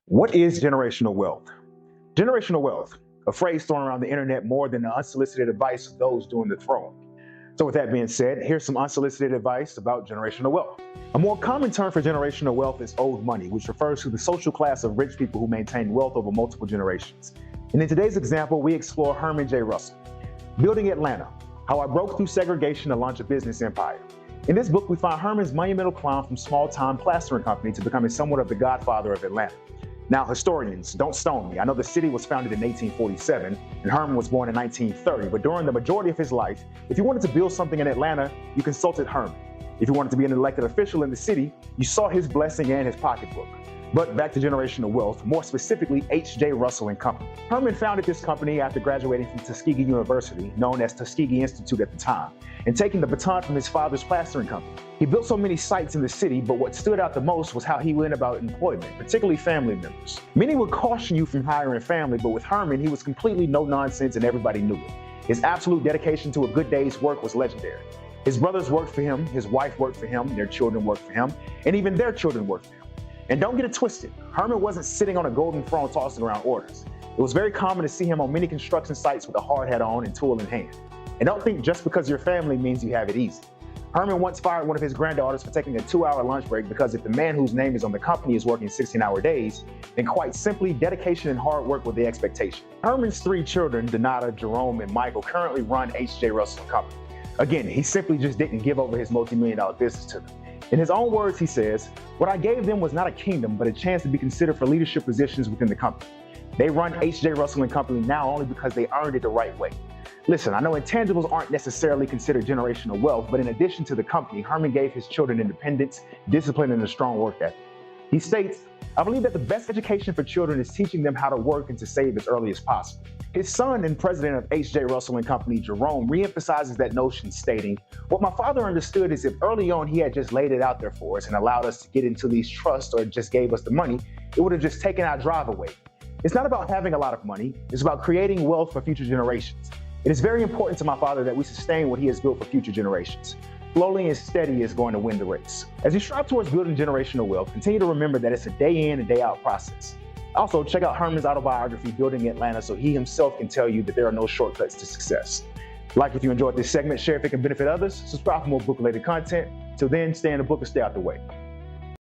What is generational wealth? Generational wealth, a phrase thrown around the internet more than the unsolicited advice of those doing the throwing. So with that being said, here's some unsolicited advice about generational wealth. A more common term for generational wealth is owed money, which refers to the social class of rich people who maintain wealth over multiple generations. And in today's example, we explore Herman J. Russell, Building Atlanta, How I Broke Through Segregation to Launch a Business Empire. In this book, we find Herman's monumental climb from small-time plastering company to becoming somewhat of the godfather of Atlanta. Now, historians, don't stone me. I know the city was founded in 1847 and Herman was born in 1930, but during the majority of his life, if you wanted to build something in Atlanta, you consulted Herman. If you wanted to be an elected official in the city, you saw his blessing and his pocketbook. But back to generational wealth, more specifically H.J. Russell and Company. Herman founded this company after graduating from Tuskegee University, known as Tuskegee Institute at the time, and taking the baton from his father's plastering company. He built so many sites in the city, but what stood out the most was how he went about employment, particularly family members. Many would caution you from hiring family, but with Herman, he was completely no nonsense and everybody knew it. His absolute dedication to a good day's work was legendary. His brothers worked for him, his wife worked for him, their children worked for him, and even their children worked for him. And don't get it twisted, Herman wasn't sitting on a golden throne tossing around orders. It was very common to see him on many construction sites with a hard hat on and tool in hand. And don't think just because you're family means you have it easy. Herman once fired one of his granddaughters for taking a 2-hour lunch break because if the man whose name is on the company is working 16-hour days, then quite simply, dedication and hard work were the expectation. Herman's 3 children, Donata, Jerome, and Michael, currently run H.J. Russell Company. Again, he simply just didn't give over his multi-million-dollar business to them. In his own words, he says, "What I gave them was not a kingdom, but a chance to be considered for leadership positions within the company. They run H.J. Russell & Company now only because they earned it the right way." Listen, I know intangibles aren't necessarily considered generational wealth, but in addition to the company, Herman gave his children independence, discipline, and a strong work ethic. He states, "I believe that the best education for children is teaching them how to work and to save as early as possible." His son and president of H.J. Russell & Company, Jerome, reemphasizes that notion, stating, "What my father understood is if early on he had just laid it out there for us and allowed us to get into these trusts or just gave us the money, it would have just taken our drive away. It's not about having a lot of money, it's about creating wealth for future generations. It is very important to my father that we sustain what he has built for future generations. Slowly and steady is going to win the race." As you strive towards building generational wealth, continue to remember that it's a day in and day out process. Also, check out Herman's autobiography, Building Atlanta, so he himself can tell you that there are no shortcuts to success. Like if you enjoyed this segment, share if it can benefit others, subscribe for more book-related content. Till then, stay in the book and stay out the way.